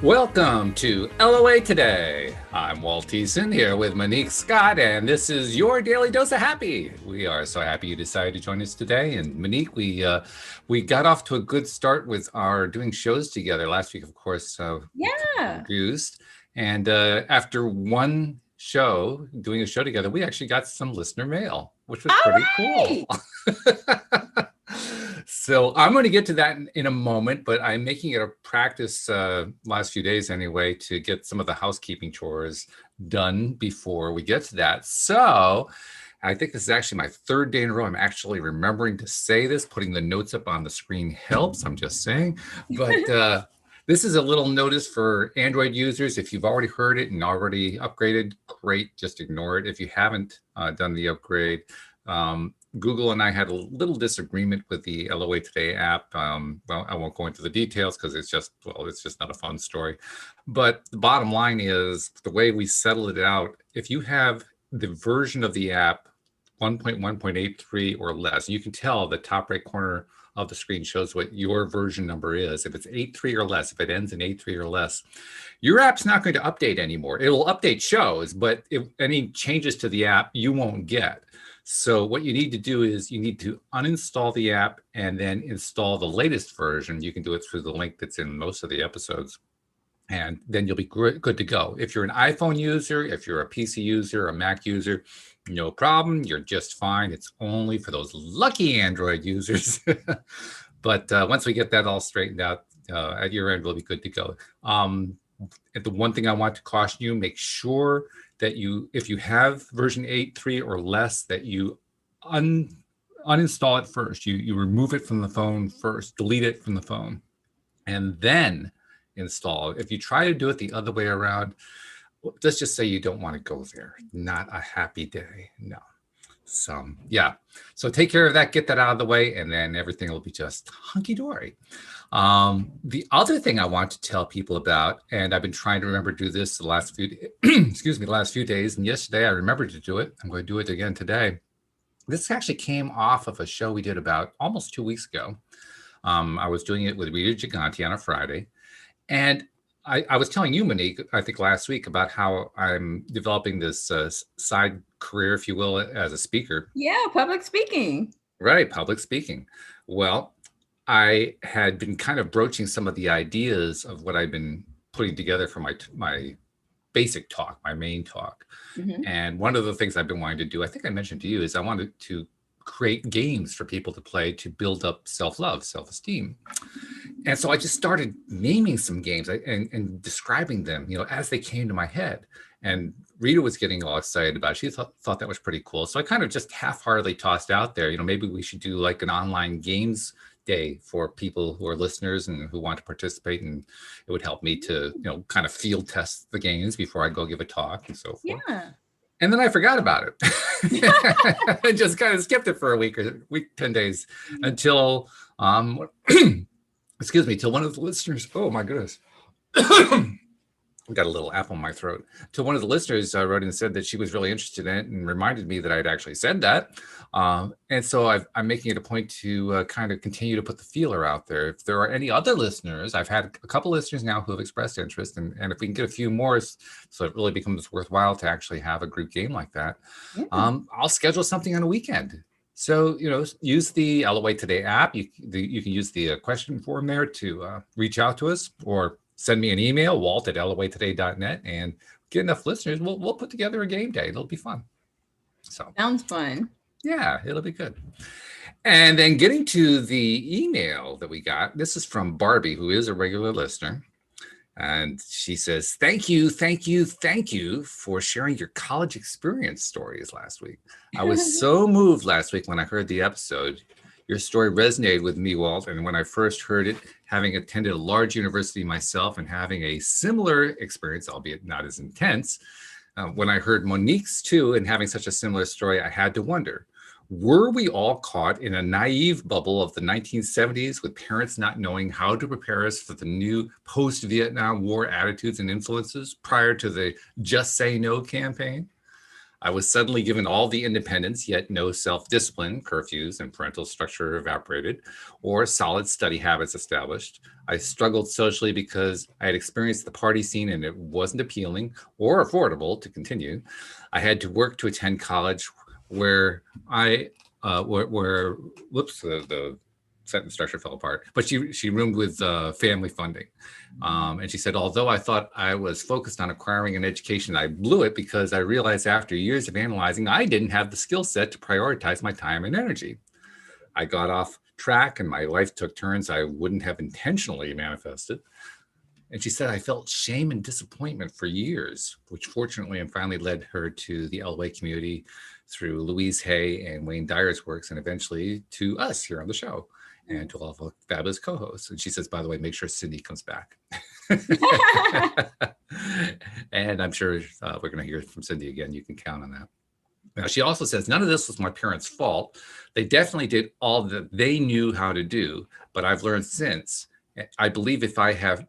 Welcome to LOA Today. I'm Walt here with Monique Scott, and this is your daily dose of happy. We are so happy you decided to join us today. And Monique, we got off to a good start with our doing shows together last week. Of course, produced, and after one show, doing a show together, we actually got some listener mail, which was pretty cool. So I'm going to get to that in a moment, but I'm making it a practice last few days anyway to get some of the housekeeping chores done before we get to that. So I think this is actually my third day in a row. I'm actually remembering to say this. Putting the notes up on the screen helps, I'm just saying. But this is a little notice for Android users. If you've already heard it and already upgraded, great, just ignore it. If you haven't done the upgrade, Google and I had a little disagreement with the LOA Today app. Well, I won't go into the details because it's just not a fun story. But the bottom line is the way we settled it out, if you have the version of the app 1.1.83 or less, you can tell the top right corner of the screen shows what your version number is. If it's 8.3 or less, if it ends in 8.3 or less, your app's not going to update anymore. It'll update shows, but if any changes to the app, you won't get. So what you need to do is you need to uninstall the app and then install the latest version. You can do it through the link that's in most of the episodes. And then you'll be good to go. If you're an iPhone user, if you're a PC user, a Mac user, no problem. You're just fine. It's only for those lucky Android users. But once we get that all straightened out, at your end, we'll be good to go. The one thing I want to caution you, make sure that if you have version 8.3 or less, that you uninstall it first. You remove it from the phone first, delete it from the phone, and then install it. If you try to do it the other way around, let's just say you don't want to go there. Not a happy day, no. So yeah, so take care of that, get that out of the way, and then everything will be just hunky-dory. The other thing I want to tell people about, and I've been trying to remember to do this the last few days, and yesterday I remembered to do it. I'm going to do it again today. This actually came off of a show we did about almost 2 weeks ago. I was doing it with Rita Giganti on a Friday, and I was telling you, Monique, I think last week, about how I'm developing this side career, if you will, as a speaker. Yeah, public speaking. Right, public speaking. Well, I had been kind of broaching some of the ideas of what I've been putting together for my basic talk, my main talk. Mm-hmm. And one of the things I've been wanting to do, I think I mentioned to you, is I wanted to create games for people to play to build up self-love, self-esteem. And so I just started naming some games and describing them, as they came to my head. And Rita was getting all excited about it. She thought that was pretty cool. So I kind of just half-heartedly tossed out there, maybe we should do like an online games day for people who are listeners and who want to participate, and it would help me to kind of field test the games before I go give a talk and so forth. Yeah. And then I forgot about it. I just kind of skipped it for a week, 10 days, until till one of the listeners, oh my goodness, I got a little apple in my throat. To one of the listeners wrote and said that she was really interested in it and reminded me that I'd actually said that. And so I'm making it a point to kind of continue to put the feeler out there. If there are any other listeners, I've had a couple listeners now who have expressed interest, and if we can get a few more, so it really becomes worthwhile to actually have a group game like that, I'll schedule something on a weekend. So, use the LOA Today app. You can use the question form there to reach out to us, or send me an email, walt@loatoday.net, and get enough listeners. We'll put together a game day. It'll be fun. So sounds fun. Yeah, it'll be good. And then getting to the email that we got, this is from Barbie, who is a regular listener. And she says, thank you for sharing your college experience stories last week. I was so moved last week when I heard the episode. Your story resonated with me, Walt, and when I first heard it, having attended a large university myself and having a similar experience, albeit not as intense, when I heard Monique's too, and having such a similar story, I had to wonder, were we all caught in a naive bubble of the 1970s with parents not knowing how to prepare us for the new post-Vietnam War attitudes and influences prior to the Just Say No campaign? I was suddenly given all the independence, yet no self-discipline, curfews, and parental structure evaporated, or solid study habits established. I struggled socially because I had experienced the party scene and it wasn't appealing or affordable to continue. I had to work to attend college where whoops, the sentence structure fell apart, but she roomed with family funding. And she said, although I thought I was focused on acquiring an education, I blew it because I realized after years of analyzing, I didn't have the skill set to prioritize my time and energy. I got off track and my life took turns I wouldn't have intentionally manifested. And she said, I felt shame and disappointment for years, which fortunately and finally led her to the LA community through Louise Hay and Wayne Dyer's works, and eventually to us here on the show and to all of our fabulous co-hosts. And she says, by the way, make sure Cindy comes back. And I'm sure we're going to hear from Cindy again. You can count on that. Now, she also says, none of this was my parents' fault. They definitely did all that they knew how to do, but I've learned since, I believe if I had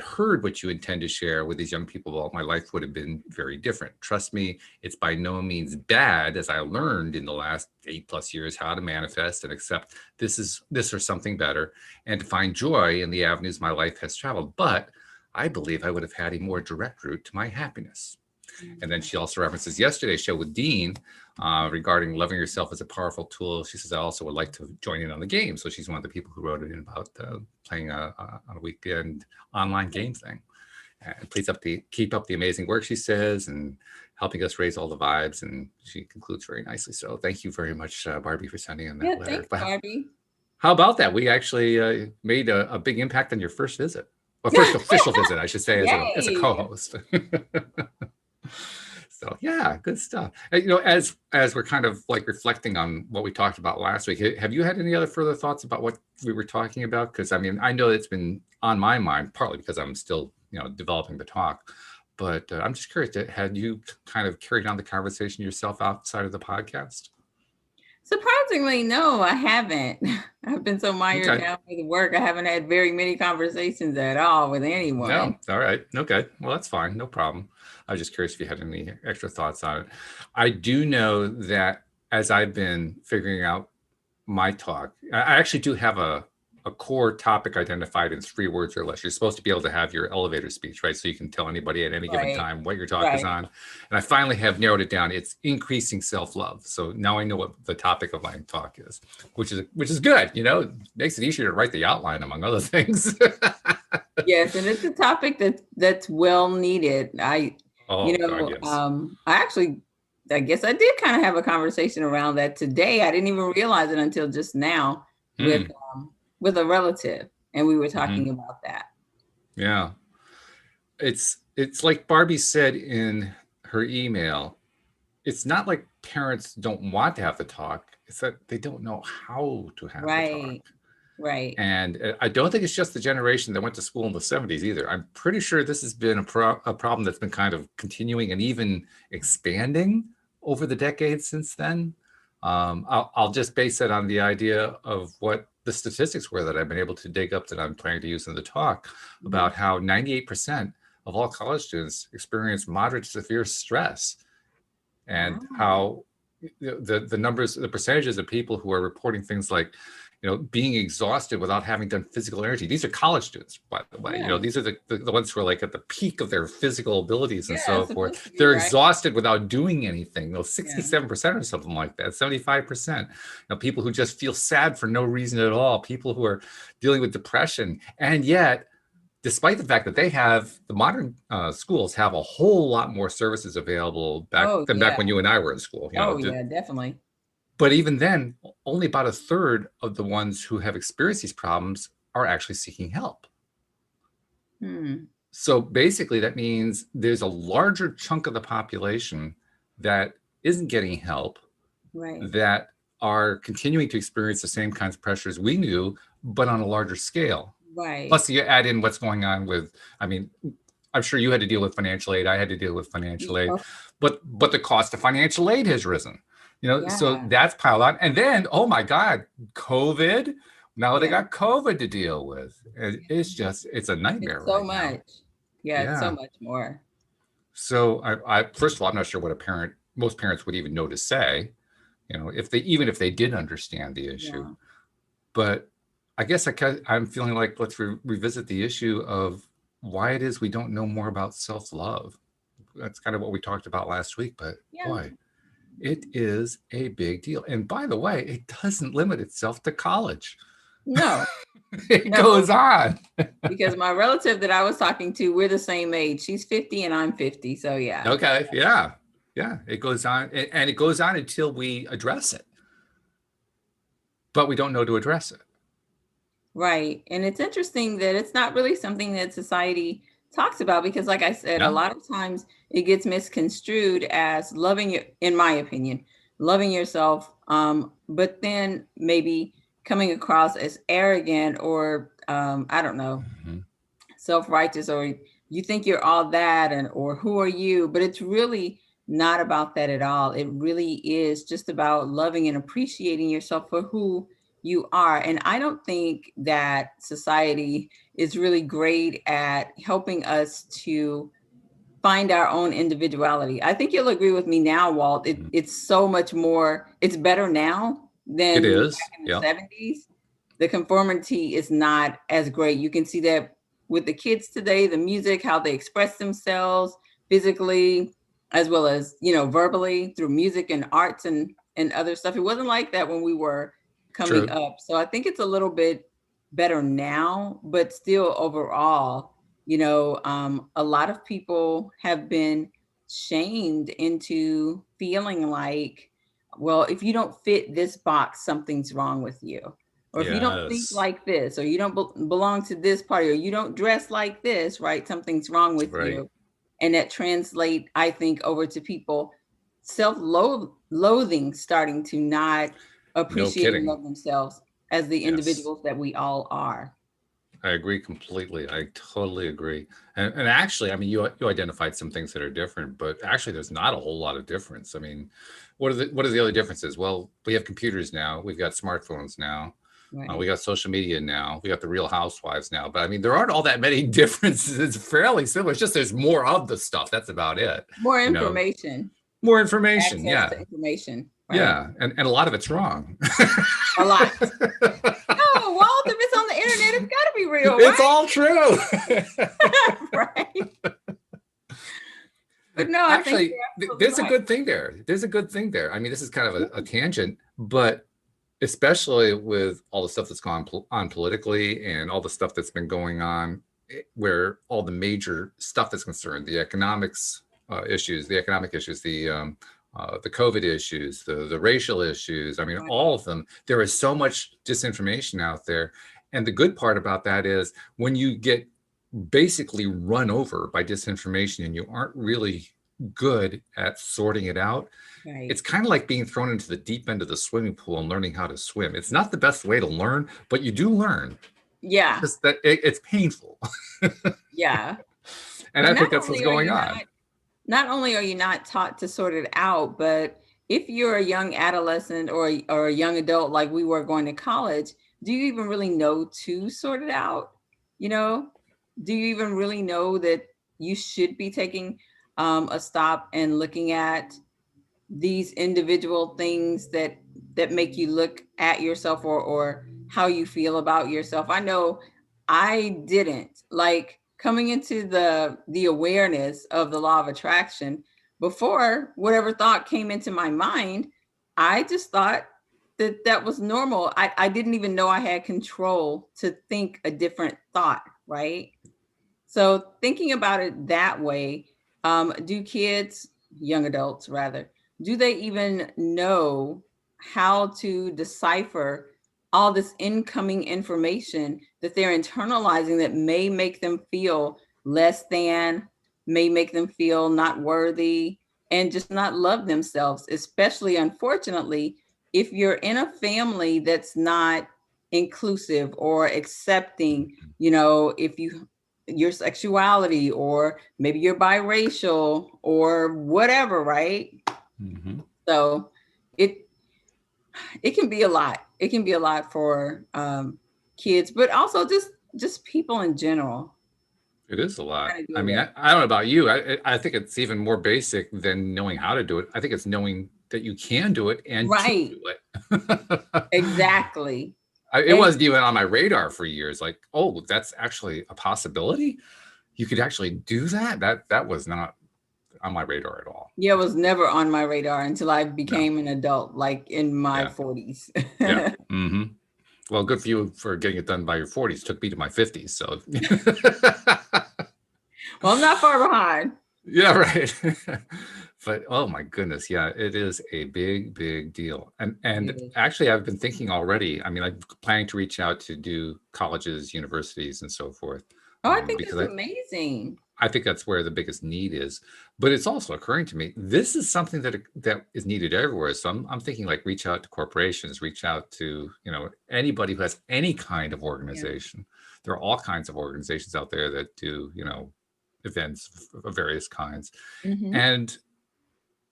heard what you intend to share with these young people, well, my life would have been very different. Trust me, it's by no means bad, as I learned in the last 8+ years how to manifest and accept this or something better, and to find joy in the avenues my life has traveled. But I believe I would have had a more direct route to my happiness. And then she also references yesterday's show with Dean regarding loving yourself as a powerful tool. She says, I also would like to join in on the game. So she's one of the people who wrote it in about playing on a weekend online game thing. And please keep up the amazing work, she says, and helping us raise all the vibes. And she concludes very nicely. So thank you very much, Barbie, for sending in that letter. Thanks, Barbie. How about that? We actually made a big impact on your first visit. Well, first official visit, I should say, as a co-host. So yeah, good stuff. And, as we're kind of like reflecting on what we talked about last week, have you had any other further thoughts about what we were talking about? Because I mean, I know it's been on my mind, partly because I'm still developing the talk, but I'm just curious, had you kind of carried on the conversation yourself outside of the podcast? Surprisingly, no, I haven't. I've been so mired down with work. I haven't had very many conversations at all with anyone. No, all right. Okay. Well, that's fine. No problem. I was just curious if you had any extra thoughts on it. I do know that as I've been figuring out my talk, I actually do have a core topic identified in 3 words or less. You're supposed to be able to have your elevator speech, right? So you can tell anybody at any given time what your talk is on. And I finally have narrowed it down. It's increasing self-love. So now I know what the topic of my talk is, which is good. It makes it easier to write the outline, among other things. Yes, and it's a topic that's well needed. I guess I did kind of have a conversation around that today. I didn't even realize it until just now with a relative, and we were talking about that. Yeah, it's like Barbie said in her email. It's not like parents don't want to have the talk. It's that they don't know how to have the talk. Right. And I don't think it's just the generation that went to school in the 70s either. I'm pretty sure this has been a problem that's been kind of continuing and even expanding over the decades since then. I'll just base it on the idea of what the statistics were that I've been able to dig up that I'm planning to use in the talk about how 98% of all college students experience moderate to severe stress, and how the numbers, the percentages of people who are reporting things like being exhausted without having done physical energy. These are college students, by the way. These are the ones who are like at the peak of their physical abilities and so forth. They're exhausted without doing anything. 67% or something like that, 75%. People who just feel sad for no reason at all, people who are dealing with depression. And yet, despite the fact that the modern schools have a whole lot more services available back when you and I were in school. Definitely. But even then, only about 1/3 of the ones who have experienced these problems are actually seeking help. So basically, that means there's a larger chunk of the population that isn't getting help, that are continuing to experience the same kinds of pressures we knew, but on a larger scale. Right. Plus, you add in what's going on with, I'm sure you had to deal with financial aid. I had to deal with financial aid, but the cost of financial aid has risen. So that's piled on. And then, oh my God, COVID. Now they got COVID to deal with. It's a nightmare. It's so much. It's so much more. So I first of all, I'm not sure what a parent most parents would even know to say, even if they did understand the issue. Yeah. But I guess I'm feeling like let's revisit the issue of why it is we don't know more about self-love. That's kind of what we talked about last week, but boy, it is a big deal. And by the way, it doesn't limit itself to college. No. It goes on. Because my relative that I was talking to, we're the same age. She's 50 and I'm 50. So yeah. Okay. Yeah. Yeah. It goes on, and it goes on until we address it. But we don't know to address it. Right. And it's interesting that it's not really something that society talks about, because like I said, a lot of times it gets misconstrued as loving, in my opinion, loving yourself, but then maybe coming across as arrogant or I don't know, self-righteous, or you think you're all that, or who are you? But it's really not about that at all. It really is just about loving and appreciating yourself for who you are. And I don't think that society is really great at helping us to find our own individuality. I think you'll agree with me now, Walt. It's so much more, it's better now than it is. Back in the 70s. The conformity is not as great. You can see that with the kids today, the music, how they express themselves physically, as well as, verbally through music and arts and other stuff. It wasn't like that when we were coming up. So I think it's a little bit better now, but still overall, a lot of people have been shamed into feeling like, well, if you don't fit this box, something's wrong with you. Or if you don't think like this, or you don't belong to this party, or you don't dress like this, right? Something's wrong with you. And that translate, I think, over to people self-loathing, starting to not appreciate and love themselves as the individuals that we all are. I agree completely. I totally agree. And actually, I mean, you identified some things that are different, but actually there's not a whole lot of difference. I mean, what are the other differences? Well, we have computers now. We've got smartphones now. We got social media now. We got the Real Housewives now. But I mean, there aren't all that many differences. It's fairly similar. It's just there's more of the stuff. That's about it. More information. More information. Access to information. Right? Yeah. And a lot of it's wrong. A lot. No, Walt, if it's on the internet, it's got to be real. It's all true. Right. But no, actually, there's a good thing there. There's a good thing there. I mean, this is kind of a tangent, but especially with all the stuff that's gone on politically and all the stuff that's been going on, where all the major stuff is concerned, the economic issues, the COVID issues, the racial issues. I mean, all of them. There is so much disinformation out there. And the good part about that is when you get basically run over by disinformation and you aren't really good at sorting it out, it's kind of like being thrown into the deep end of the swimming pool and learning how to swim. It's not the best way to learn, but you do learn. Yeah. It's just that it's painful. Yeah. And I think that's what's going on. Not only are you not taught to sort it out, but if you're a young adolescent or a young adult, like we were going to college, do you even really know to sort it out? Do you even really know that you should be taking a stop and looking at these individual things that make you look at yourself or how you feel about yourself? I know I didn't. Like, coming into the awareness of the law of attraction, before whatever thought came into my mind, I just thought that was normal. I didn't even know I had control to think a different thought, right? So thinking about it that way, do kids, young adults rather, do they even know how to decipher all this incoming information that they're internalizing that may make them feel less than, may make them feel not worthy, and just not love themselves? Especially, unfortunately, if you're in a family that's not inclusive or accepting, if your sexuality, or maybe you're biracial or whatever, right? Mm-hmm. So it can be a lot. It can be a lot for kids, but also just people in general. It is a lot. Trying to I do mean, it. I don't know about you. I think it's even more basic than knowing how to do it. I think it's knowing that you can do it and to Right. do it. Exactly. It wasn't even on my radar for years. Like, oh, that's actually a possibility. You could actually do that. That was not on my radar at all. Yeah, it was never on my radar until I No. became an adult, like in my Yeah. 40s. Yeah. Hmm. Well, good for you for getting it done by your 40s. Took me to my 50s. So, Well, I'm not far behind. yeah, right. But oh my goodness, yeah, it is a big, big deal. And It is. actually, I've been thinking already. I mean, I'm planning to reach out to do colleges, universities, and so forth, Oh, I think because that's amazing. I think that's where the biggest need is. But it's also occurring to me this is something that is needed everywhere. So I'm thinking like reach out to corporations, reach out to anybody who has any kind of Yeah. organization. There are all kinds of organizations out there that do events of various kinds. Hmm. And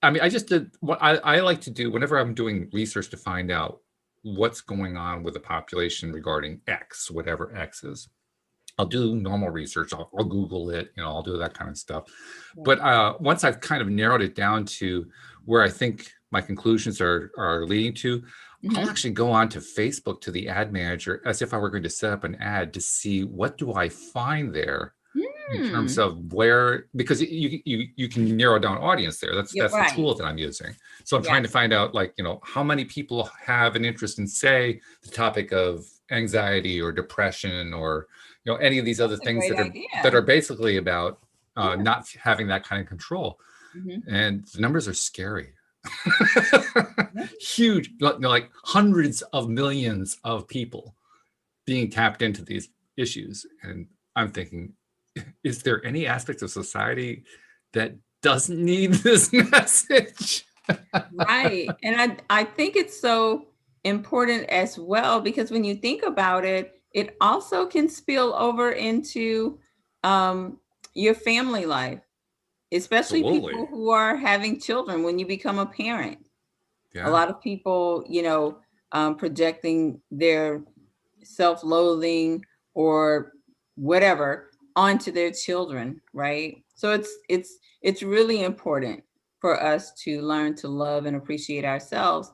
I mean, I just did what I like to do whenever I'm doing research to find out what's going on with the population regarding X, whatever X is. I'll do normal research. I'll Google it, I'll do that kind of stuff. But once I've kind of narrowed it down to where I think my conclusions are leading to, I'll actually go on to Facebook to the ad manager as if I were going to set up an ad to see what do I find there in terms of where, because you can narrow down audience there. That's the tool that I'm using. So I'm trying to find out how many people have an interest in, say, the topic of anxiety or depression or any of these other things that are basically about not having that kind of control. And the numbers are scary. Huge, like hundreds of millions of people being tapped into these issues. And I'm thinking, is there any aspect of society that doesn't need this message? Right. And I think it's so important as well, because when you think about it, it also can spill over into your family life, especially Absolutely. people who are having children when you become a parent. A Yeah. lot of people, projecting their self-loathing or whatever onto their children, right? So it's really important for us to learn to love and appreciate ourselves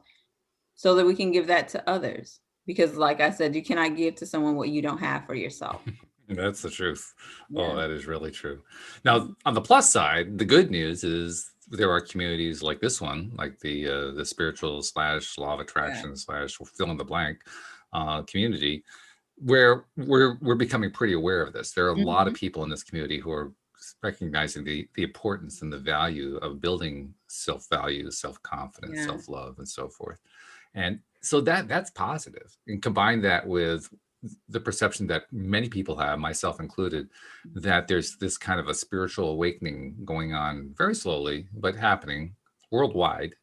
so that we can give that to others, because like I said, you cannot give to someone what you don't have for yourself. That's the truth. Oh, Yeah. that is really true. Now, on the plus side, the good news is there are communities like this one, like the spiritual / law of attraction / fill in the blank community, where we're becoming pretty aware of this. There are a lot of people in this community who are recognizing the importance and the value of building self-value, self-confidence, self-love, and so forth. And so that's positive. And combine that with the perception that many people have, myself included, that there's this kind of a spiritual awakening going on very slowly, but happening worldwide.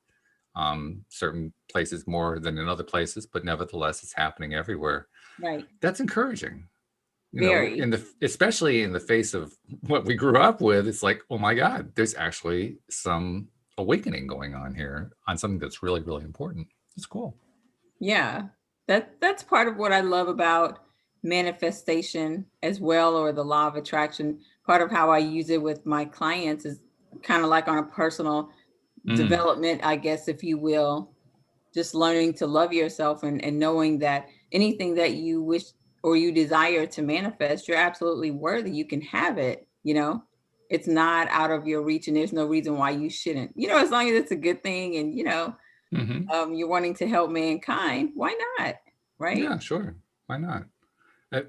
Certain places more than in other places, but nevertheless, it's happening everywhere. Right. That's encouraging. Very. Especially in the face of what we grew up with, it's like, oh my God, there's actually some awakening going on here on something that's really, really important. It's cool. Yeah. That's part of what I love about manifestation as well, or the law of attraction. Part of how I use it with my clients is kind of like on a personal development, I guess, if you will, just learning to love yourself and knowing that anything that you wish or you desire to manifest, you're absolutely worthy. You can have it, it's not out of your reach, and there's no reason why you shouldn't, as long as it's a good thing, and, you're wanting to help mankind, why not? Right? Yeah, sure. Why not?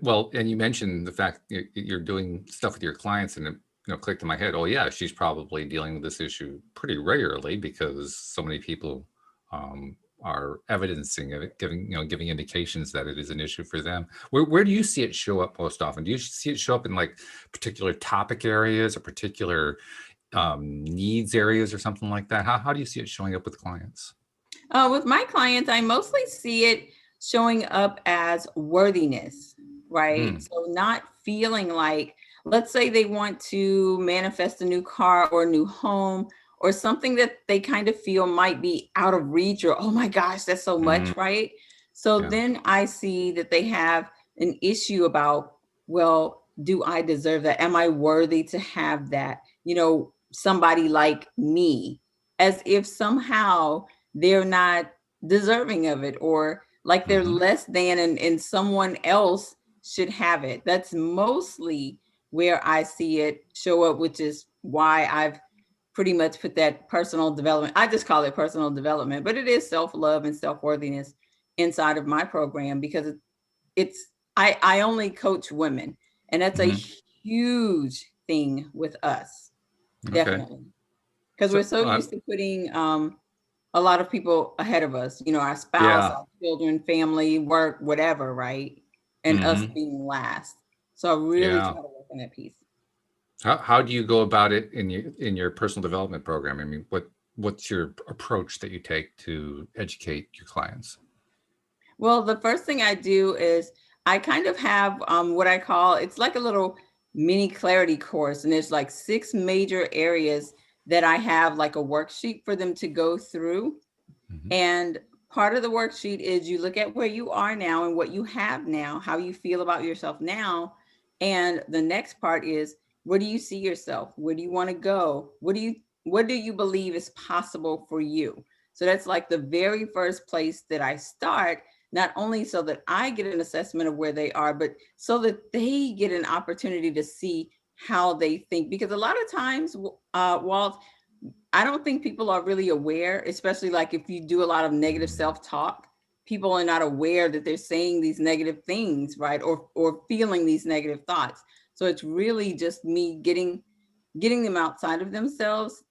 Well, and you mentioned the fact you're doing stuff with your clients, and it clicked in my head. Oh yeah, she's probably dealing with this issue pretty regularly because so many people are evidencing it, giving indications that it is an issue for them. Where do you see it show up most often? Do you see it show up in like particular topic areas or particular needs areas or something like that? How do you see it showing up with clients? With my clients, I mostly see it showing up as worthiness, right? So not feeling like, let's say they want to manifest a new car or a new home or something that they kind of feel might be out of reach, or, oh my gosh, that's so much, right? So then I see that they have an issue about, well, do I deserve that? Am I worthy to have that? Somebody like me, as if somehow they're not deserving of it, or like they're Mm-hmm. less than, and someone else should have it. That's mostly where I see it show up, which is why I've pretty much put that personal development. I just call it personal development, but it is self-love and self-worthiness inside of my program, because it's I only coach women, and that's a Mm-hmm. huge thing with us, Okay. definitely, because we're So, so used to putting a lot of people ahead of us, our spouse, yeah. our children, family, work, whatever, right? And us Mm-hmm. being last. So I really Yeah. try to work on that piece. How do you go about it in your personal development program? I mean, what's your approach that you take to educate your clients? Well, the first thing I do is I kind of have what I call, it's like a little mini clarity course. And there's like 6 major areas that I have like a worksheet for them to go through. Mm-hmm. And part of the worksheet is you look at where you are now and what you have now, how you feel about yourself now. And the next part is, where do you see yourself? Where do you want to go? What do you believe is possible for you? So that's like the very first place that I start, not only so that I get an assessment of where they are, but so that they get an opportunity to see how they think. Because a lot of times, Walt, I don't think people are really aware, especially like if you do a lot of negative self-talk, people are not aware that they're saying these negative things, right? Or feeling these negative thoughts. So it's really just me getting them outside of themselves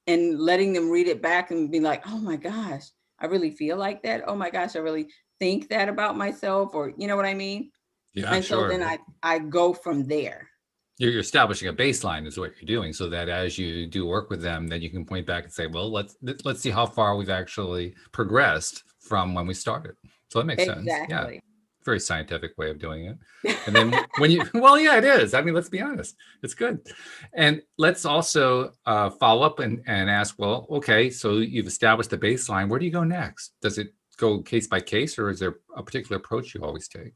and letting them read it back and be like, oh my gosh, I really feel like that. Oh my gosh, I really think that about myself, or you know what I mean? Yeah, And so sure. then I go from there. You're establishing a baseline is what you're doing, so that as you do work with them, then you can point back and say, well, let's see how far we've actually progressed from when we started. So that makes sense. Yeah. Exactly. Very scientific way of doing it. And then when you, well, yeah, it is. I mean, let's be honest, it's good. And let's also follow up and ask, well, okay, so you've established the baseline. Where do you go next? Does it go case by case, or is there a particular approach you always take?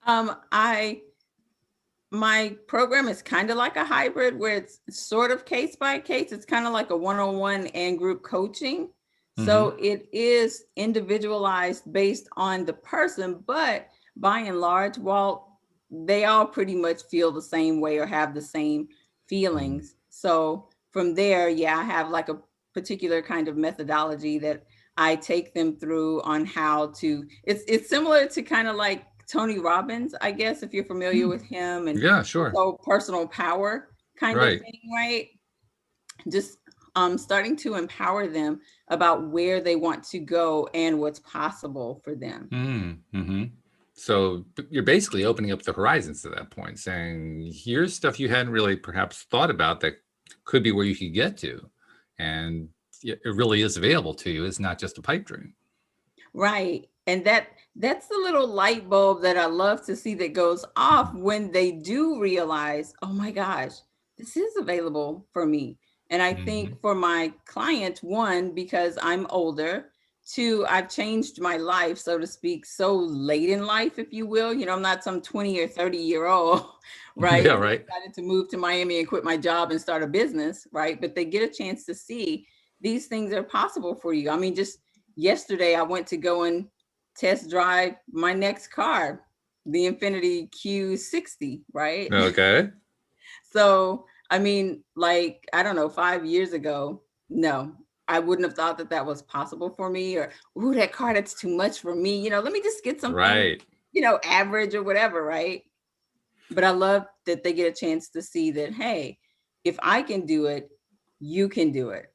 I My program is kind of like a hybrid where it's sort of case by case. It's kind of like a one-on-one and group coaching. Mm-hmm. So it is individualized based on the person, but by and large, Walt, they all pretty much feel the same way or have the same Mm-hmm. feelings. So from there, yeah, I have like a particular kind of methodology that I take them through on how to, it's similar to kind of like Tony Robbins, I guess, if you're familiar with him, and Yeah, this sure. whole personal power kind of Right. thing, right? Just starting to empower them about where they want to go and what's possible for them. Mm-hmm. So you're basically opening up the horizons at that point, saying, here's stuff you hadn't really perhaps thought about that could be where you could get to. And it really is available to you. It's not just a pipe dream. Right. And that's the little light bulb that I love to see that goes off when they do realize, oh my gosh, this is available for me. And I Mm-hmm. think for my client, one, because I'm older, two, I've changed my life, so to speak, so late in life, if you will. I'm not some 20 or 30-year-old, right? Yeah, Who right. decided to move to Miami and quit my job and start a business, right? But they get a chance to see these things are possible for you. I mean, just yesterday I went to go and test drive my next car, the Infinity Q60, right? Okay. So, I mean, like, I don't know, 5 years ago, no, I wouldn't have thought that that was possible for me, or, ooh, that car, that's too much for me. Let me just get something, Right. average or whatever, right? But I love that they get a chance to see that, hey, if I can do it, you can do it.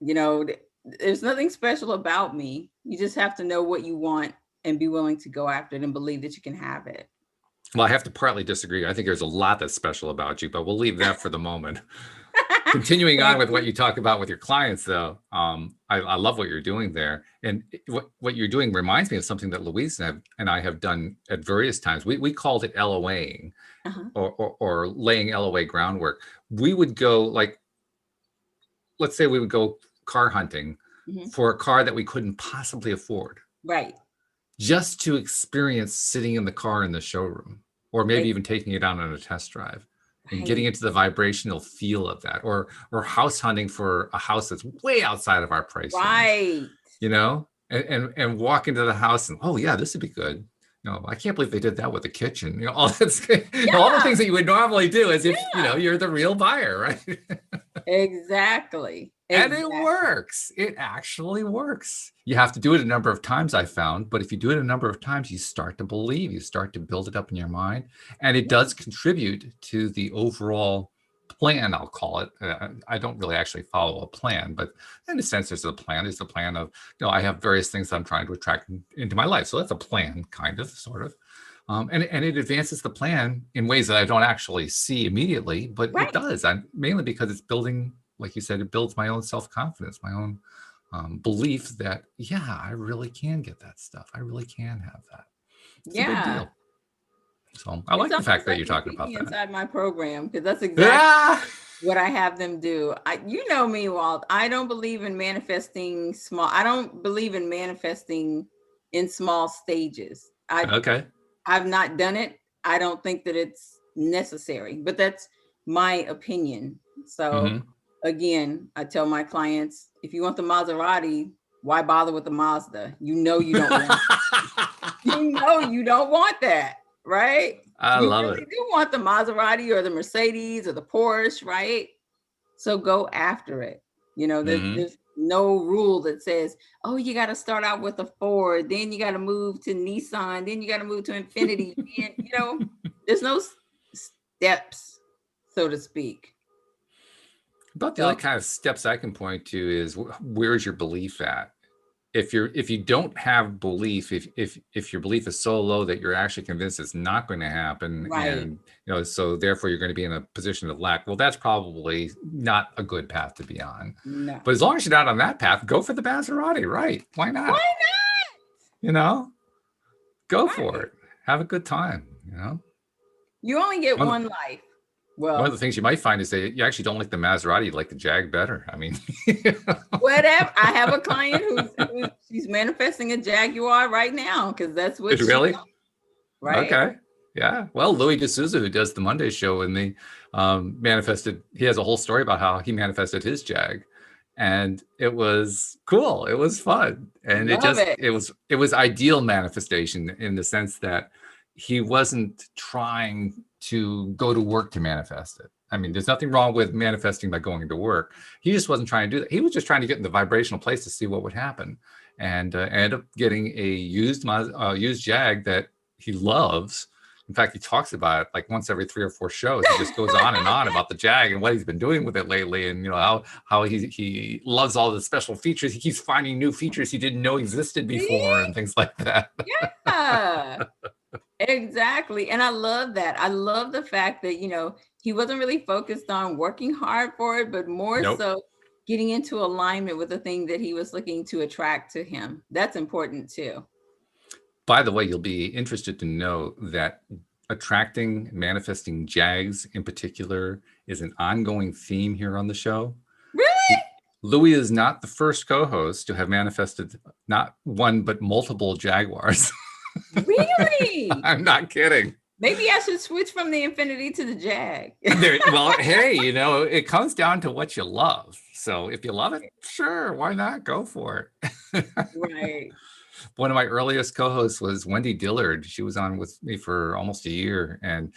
There's nothing special about me. You just have to know what you want and be willing to go after it and believe that you can have it. Well, I have to partly disagree. I think there's a lot that's special about you, but we'll leave that for the moment. Continuing on Thank with what you. you talk about with your clients, though, I love what you're doing there, and what you're doing reminds me of something that Louise and I have done at various times. We called it LOAing, Uh-huh. or laying LOA groundwork. We would go, like, let's say we would go car hunting Mhm. for a car that we couldn't possibly afford, Right. just to experience sitting in the car in the showroom. or maybe even taking it out on a test drive and getting Right. into the vibrational feel of that, or house hunting for a house that's way outside of our price range, Right. you know, and walk into the house and, oh yeah, this would be good. I can't believe they did that with the kitchen. All that's all the Yeah. things that you would normally do as if Yeah. you're the real buyer, right? Exactly. And it Exactly. works. It actually works. You have to do it a number of times, I found. But if you do it a number of times, you start to believe, you start to build it up in your mind. And it does contribute to the overall plan, I'll call it. I don't really actually follow a plan, but in a sense, there's a plan. There's a plan of, I have various things that I'm trying to attract into my life. So that's a plan, kind of, sort of. And it advances the plan in ways that I don't actually see immediately, but Right. it does. Mainly because it's building, like you said, it builds my own self-confidence, my own belief that, yeah, I really can get that stuff. I really can have that. It's a big deal. So I like the fact that you're talking about that. Inside my program, because that's exactly what I have them do. You know me, Walt. I don't believe in manifesting small. I don't believe in manifesting in small stages. I've not done it. I don't think that it's necessary, but that's my opinion. So again, I tell my clients, if you want the Maserati, why bother with the Mazda? You don't want you don't want that, right? I love it. You do want the Maserati or the Mercedes or the Porsche, right? So go after it. There's no rule that says, oh, you got to start out with a Ford, then you got to move to Nissan, then you got to move to Infinity. And, there's no steps, so to speak. About the other kind of steps I can point to is, where's your belief at? If you don't have belief, if your belief is so low that you're actually convinced it's not going to happen, right. and so therefore you're going to be in a position of lack, well, that's probably not a good path to be on. No. But as long as you're not on that path, go for the Maserati, right? Why not? Go for it. Have a good time. You only get one life. Well, one of the things you might find is that you actually don't like the Maserati, you like the Jag better. I mean, whatever. I have a client who's she's manifesting a Jaguar right now, because that's what she really knows, right? Okay. Yeah. Well, Louis D'Souza, who does the Monday show with me, manifested. He has a whole story about how he manifested his Jag, and it was cool. It was fun, and it was ideal manifestation in the sense that he wasn't trying to go to work to manifest it. I mean, there's nothing wrong with manifesting by going to work. He just wasn't trying to do that. He was just trying to get in the vibrational place to see what would happen, and ended up getting a used Jag that he loves. In fact, he talks about it like once every 3 or 4 shows. He just goes on and on about the Jag and what he's been doing with it lately, and how he loves all the special features. He keeps finding new features he didn't know existed before and things like that. Yeah. Exactly. And I love that. I love the fact that, he wasn't really focused on working hard for it, but more so getting into alignment with the thing that he was looking to attract to him. That's important too. By the way, you'll be interested to know that attracting, manifesting Jags in particular is an ongoing theme here on the show. Really? Louis is not the first co-host to have manifested not one, but multiple Jaguars. Really? I'm not kidding. Maybe I should switch from the Infinity to the Jag. Well, hey, it comes down to what you love. So if you love it, sure, why not? Go for it. Right. One of my earliest co-hosts was Wendy Dillard. She was on with me for almost a year. And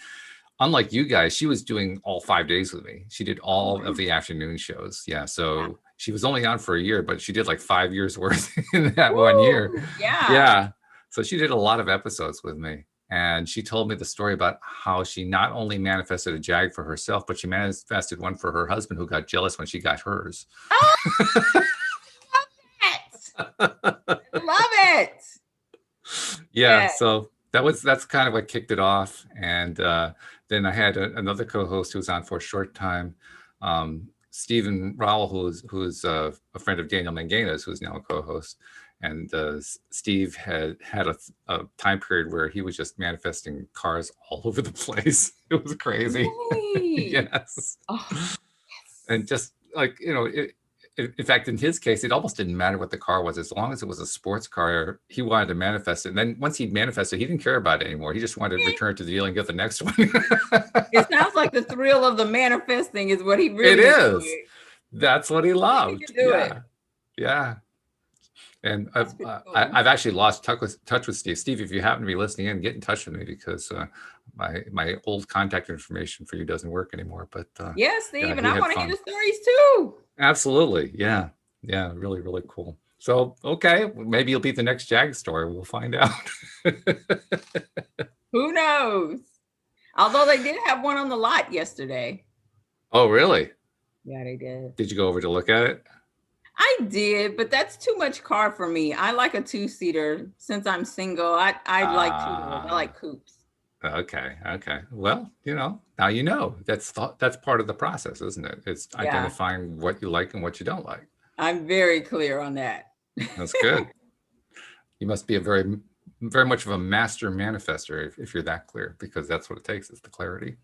unlike you guys, she was doing all 5 days with me. She did all of the afternoon shows. Yeah. So she was only on for a year, but she did like 5 years worth in that 1 year. Yeah. Yeah. So she did a lot of episodes with me. And she told me the story about how she not only manifested a Jag for herself, but she manifested one for her husband, who got jealous when she got hers. Oh, love it. Yeah. So that's kind of what kicked it off. And then I had another co-host who was on for a short time, Stephen Rowell, who's a friend of Daniel Mangana's, who's now a co-host. And Steve had a time period where he was just manifesting cars all over the place. It was crazy. Really? Yes. Oh, yes. And just like, in fact, in his case, it almost didn't matter what the car was. As long as it was a sports car, he wanted to manifest it. And then once he manifested, he didn't care about it anymore. He just wanted to return it to the deal and get the next one. It sounds like the thrill of the manifesting is what he It really is. enjoyed. That's what he He loved. could do it. Yeah. And That's pretty cool. I've actually lost touch with Steve. Steve, if you happen to be listening in, get in touch with me, because my old contact information for you doesn't work anymore. But Yes, Steve, yeah, and he I had want to hear fun. the stories too. Absolutely. Yeah. Yeah. Really, really cool. So, okay, maybe you'll be the next Jag story. We'll find out. Who knows? Although they did have one on the lot yesterday. Oh, really? Yeah, they did. Did you go over to look at it? I did, but that's too much car for me. I like a two-seater. Since I'm single, I like two-doors. I like coupes. Okay. Okay. Well, now you know. That's part of the process, isn't it? It's Yeah. identifying what you like and what you don't like. I'm very clear on that. That's good. You must be a very, very much of a master manifester if you're that clear, because that's what it takes, is the clarity.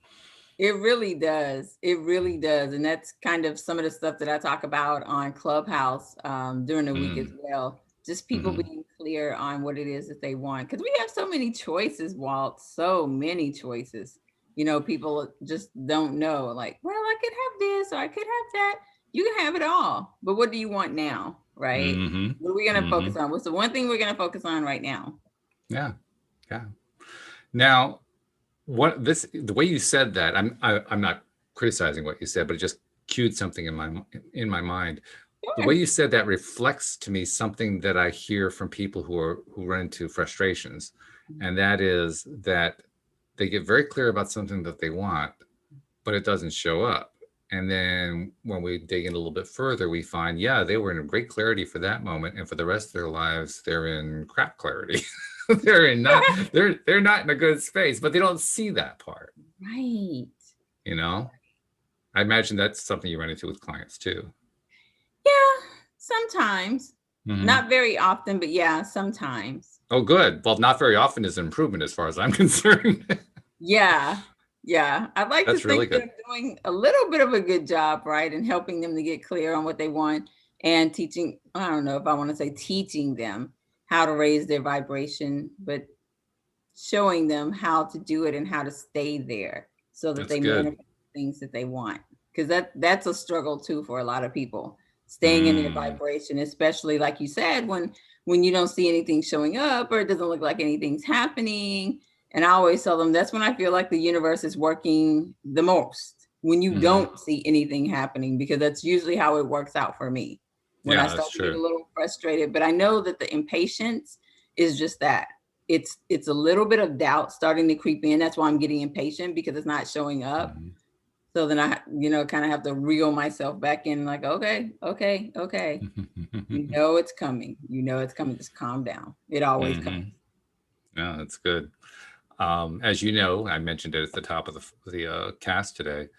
It really does. It really does. And that's kind of some of the stuff that I talk about on Clubhouse during the week as well. Just people being clear on what it is that they want. Because we have so many choices, Walt, so many choices. People just don't know, like, well, I could have this or I could have that. You can have it all. But what do you want now? Right? What are we going to focus on? What's the one thing we're going to focus on right now? Yeah. Yeah. Now, the way you said that, I'm not criticizing what you said, but it just cued something in my mind. Sure. The way you said that reflects to me something that I hear from people who run into frustrations, and that is that they get very clear about something that they want, but it doesn't show up. And then when we dig in a little bit further, we find, they were in great clarity for that moment, and for the rest of their lives, they're in crap clarity. they're not in a good space, but they don't see that part. Right. I imagine that's something you run into with clients too. Yeah, sometimes. Not very often, but yeah, sometimes. Oh, good. Well, not very often is an improvement as far as I'm concerned. Yeah. I'd like That's to really think they're doing a little bit of a good job, right? And helping them to get clear on what they want and teaching, I don't know if I want to say teaching them how to raise their vibration, but showing them how to do it and how to stay there so that they manifest things that they want. Because that's a struggle too for a lot of people, staying in their vibration, especially like you said, when you don't see anything showing up or it doesn't look like anything's happening. And I always tell them that's when I feel like the universe is working the most, when you don't see anything happening, because that's usually how it works out for me when I start to get a little frustrated. But I know that the impatience is just that. It's a little bit of doubt starting to creep in. That's why I'm getting impatient, because it's not showing up. So then I, kind of have to reel myself back in, like, okay. It's coming. Just calm down. It always comes. Yeah, that's good. As you know, I mentioned it at the top of the cast today.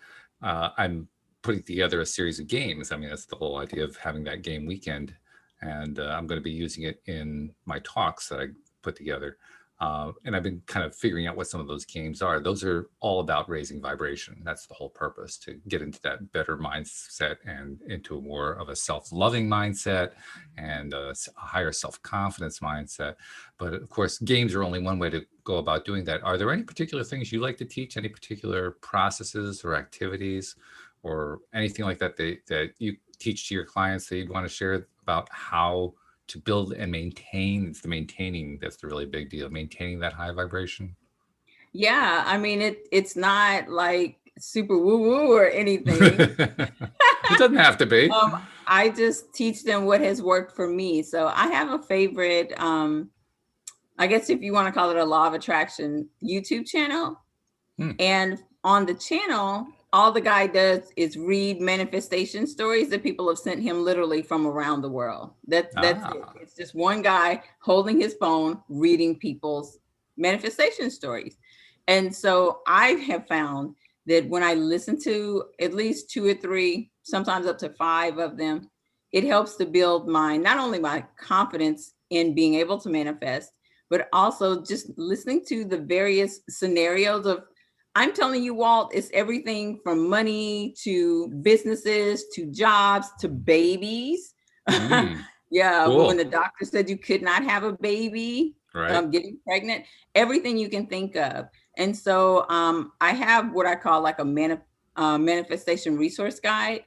I'm putting together a series of games. I mean, that's the whole idea of having that game weekend. And I'm going to be using it in my talks that I put together. And I've been kind of figuring out what some of those games are. Those are all about raising vibration. That's the whole purpose, to get into that better mindset and into more of a self-loving mindset and a higher self-confidence mindset. But of course, games are only one way to go about doing that. Are there any particular things you like to teach? Any particular processes or activities or anything like that that you teach to your clients that you'd want to share about how to build and maintain? It's the maintaining that's the really big deal, maintaining that high vibration. Yeah, I mean, it's not like super woo-woo or anything. It doesn't have to be. I just teach them what has worked for me. So I have a favorite, I guess if you want to call it a law of attraction YouTube channel. And on the channel, all the guy does is read manifestation stories that people have sent him literally from around the world. That's it. It's just one guy holding his phone, reading people's manifestation stories. And so I have found that when I listen to at least 2 or 3, sometimes up to 5 of them, it helps to build not only my confidence in being able to manifest, but also just listening to the various scenarios of I'm telling you, Walt, it's everything from money to businesses to jobs to babies. Mm, Yeah, when cool. the doctor said you could not have a baby, Right. getting pregnant, everything you can think of. And so I have what I call like a manifestation resource guide.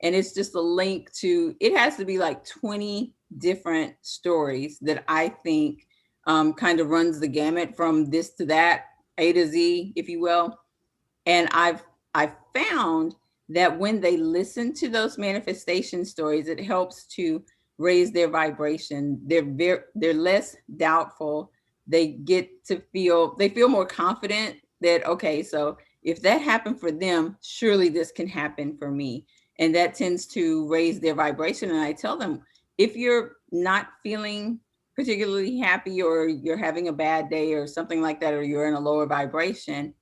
And it's just a link to, it has to be like 20 different stories that I think kind of runs the gamut from this to that, A to Z, if you will. And I've found that when they listen to those manifestation stories, it helps to raise their vibration. They're less doubtful. They feel more confident that, okay, so if that happened for them, surely this can happen for me. And that tends to raise their vibration. And I tell them, if you're not feeling particularly happy, or you're having a bad day or something like that, or you're in a lower vibration,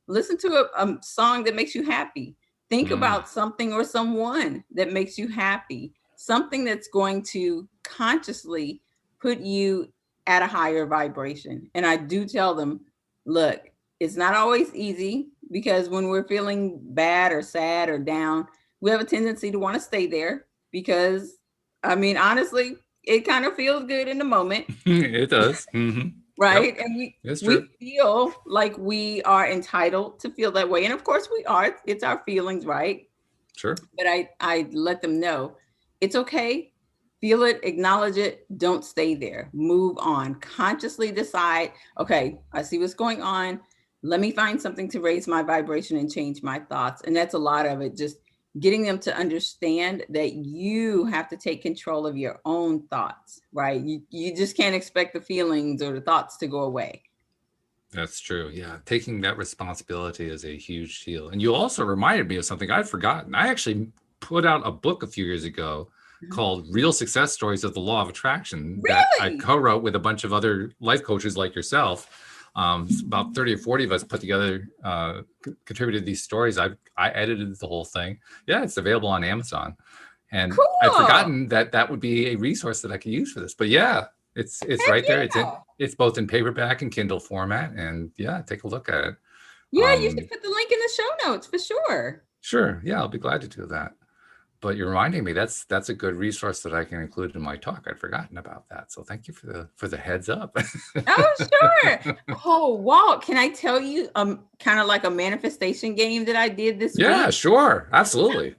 listen to a song that makes you happy. Think Mm, about something or someone that makes you happy, something that's going to consciously put you at a higher vibration. And I do tell them, look, it's not always easy, because when we're feeling bad or sad or down, we have a tendency to want to stay there because, I mean, honestly, it kind of feels good in the moment, it does. Hmm. Yep. right? And we It's we true. feel like we are entitled to feel that way, and of course we are. It's our feelings, right? Sure. But I let them know it's okay. Feel it, acknowledge it, don't stay there. Move on. Consciously decide, okay, I see what's going on. Let me find something to raise my vibration and change my thoughts. And that's a lot of it, just getting them to understand that you have to take control of your own thoughts, right? You just can't expect the feelings or the thoughts to go away. That's true. Yeah. Taking that responsibility is a huge deal. And you also reminded me of something I'd forgotten. I actually put out a book a few years ago Mhm. called Real Success Stories of the Law of Attraction that I Really? co-wrote with a bunch of other life coaches like yourself. About 30 or 40 of us put together, contributed these stories. I edited the whole thing. Yeah, it's available on Amazon. And I'd Cool. forgotten that that would be a resource that I could use for this. But yeah, it's Heck right there. yeah. It's both in paperback and Kindle format. And yeah, take a look at it. Yeah, you should put the link in the show notes for sure. Sure. Yeah, I'll be glad to do that. But you're reminding me that's a good resource that I can include in my talk. I'd forgotten about that. So thank you for the heads up. Oh, sure. Oh, Walt, can I tell you kind of like a manifestation game that I did this Yeah, week? sure. Absolutely.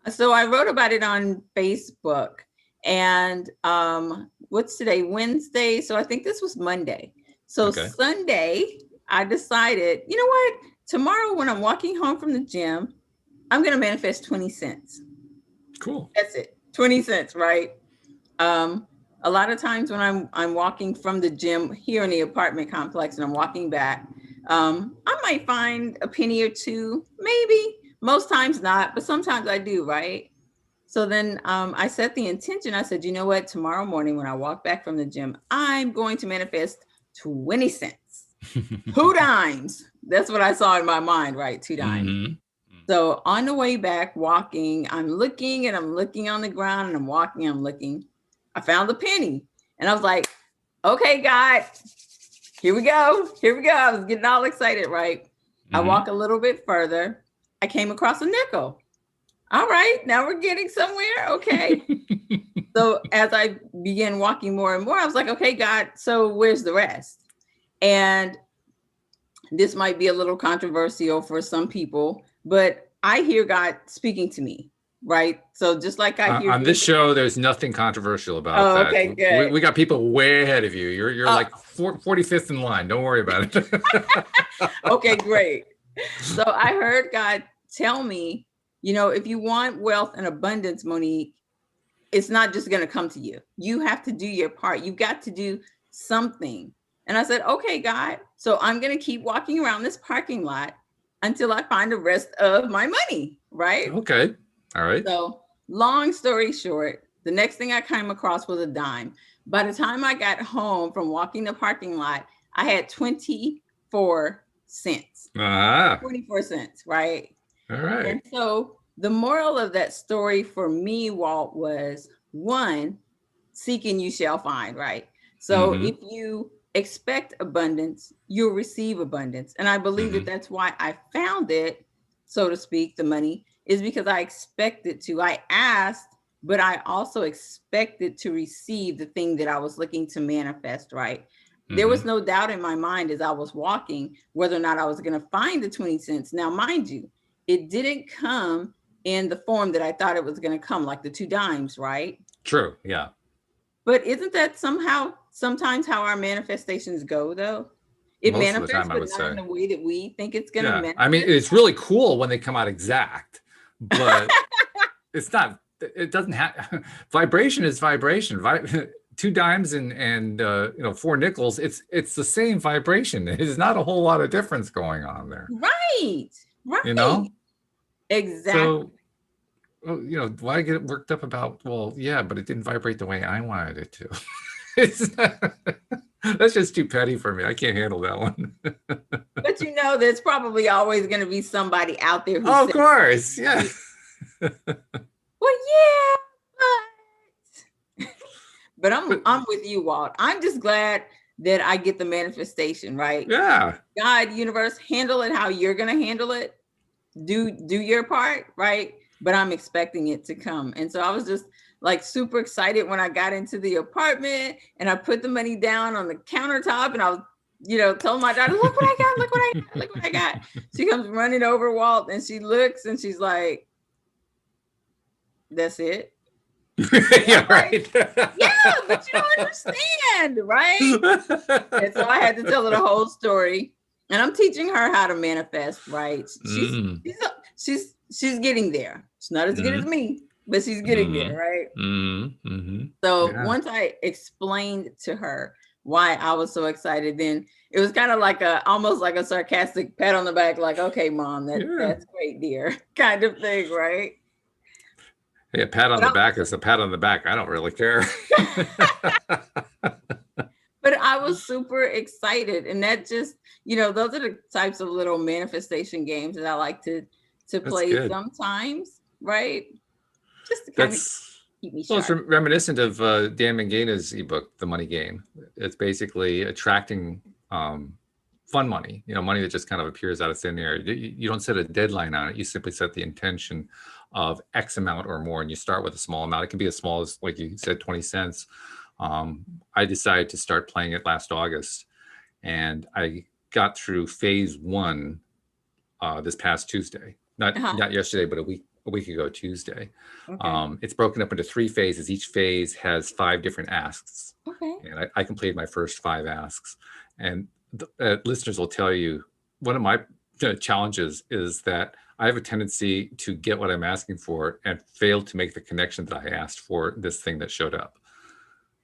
So I wrote about it on Facebook. And what's today? Wednesday. So I think this was Monday. So Okay. Sunday, I decided, you know what? Tomorrow when I'm walking home from the gym, I'm going to manifest 20 cents. Cool. That's it. 20 cents, right? Um, a lot of times when I'm walking from the gym here in the apartment complex and I'm walking back, I might find a penny or two, maybe. Most times not, but sometimes I do, right? So then I set the intention. I said, you know what? Tomorrow morning when I walk back from the gym, I'm going to manifest 20 cents, 2 dimes. That's what I saw in my mind, right? 2 dimes. Hmm. So on the way back, walking, I'm looking and I'm looking on the ground and I'm walking, I'm looking. I found the penny and I was like, okay, God, here we go. Here we go. I was getting all excited, right? I Hmm. walk a little bit further. I came across a nickel. All right, now we're getting somewhere. Okay. So as I began walking more and more, I was like, okay, God, so where's the rest? And this might be a little controversial for some people, but I hear God speaking to me, right? So just like I hear On you. this show, there's nothing controversial about Oh, that. okay, good. We got people way ahead of you. You're Uh, like 45th in line. Don't worry about it. okay, great. So I heard God tell me, if you want wealth and abundance, Monique, it's not just going to come to you. You have to do your part. You got to do something. And I said, okay, God. So I'm going to keep walking around this parking lot until I find the rest of my money, right? Okay. All right. So long story short, the next thing I came across was a dime. By the time I got home from walking the parking lot, I had 24 cents. Ah, 24 cents, right? all right. And so the moral of that story for me, Walt, was one, seek and you shall find, right? So Mm-hmm. if you expect abundance, you'll receive abundance. And I believe that Mhm. that's why I found it, so to speak, the money is because I expected to. I asked, but I also expected to receive the thing that I was looking to manifest, right? There was Mhm. no doubt in my mind as I was walking whether or not I was going to find the 20 cents. Now, mind you, it didn't come in the form that I thought it was going to come, like the 2 dimes, right? True. Yeah. But isn't that somehow sometimes how our manifestations go though? It Most of the manifests, time, I but would not in say. the way that we think it's gonna Yeah. I mean, manifest. it's really cool when they come out exact, but it's not. It doesn't have vibration is vibration. 2 dimes and 4 nickels. It's the same vibration. There's not a whole lot of difference going on there. Right. You Right. know. Exactly. So why get worked up about? Well, yeah, but it didn't vibrate the way I wanted it to. It's not, that's just too petty for me. I can't handle that one. But there's probably always gonna be somebody out there who Oh, of says, course, yeah. well, yeah, but But I'm with you, Walt. I'm just glad that I get the manifestation, right? yeah, God, universe, handle it how you're gonna handle it. Do your part, right? But I'm expecting it to come. And so I was just like super excited when I got into the apartment and I put the money down on the countertop and I was, told my daughter, look what I got, look what I got, look what I got. She comes running over, Walt, and she looks and she's like, that's it. yeah, Like, right. yeah, but you don't understand, right? And so I had to tell her the whole story. And I'm teaching her how to manifest, right? Mm. She's getting there. It's not as good as Mm. me, but she's getting there, Mm. right? Mm. Mm-hmm. So Yeah, once I explained to her why I was so excited, then it was kind of like almost like a sarcastic pat on the back, like, okay, mom, yeah. that's great, dear, kind of thing, right? Hey, a pat on But the I back is a pat on the back. I don't really care. but I was super excited. And that just, those are the types of little manifestation games that I like to That's play good. sometimes, right? Just to kind of That's keep me well, it's sharp. reminiscent of Dan Mangaina's ebook, The Money Game. It's basically attracting fun money, money that just kind of appears out of thin air. You don't set a deadline on it. You simply set the intention of X amount or more, and you start with a small amount. It can be as small as, like you said, 20 cents. I decided to start playing it last August, and I got through phase one this past Tuesday. Uh-huh. Not yesterday, but a week ago Tuesday. Okay. It's broken up into 3 phases. Each phase has 5 different asks, Okay. and I completed my first 5 asks. And listeners will tell you one of my challenges is that I have a tendency to get what I'm asking for and fail to make the connection that I asked for this thing that showed up.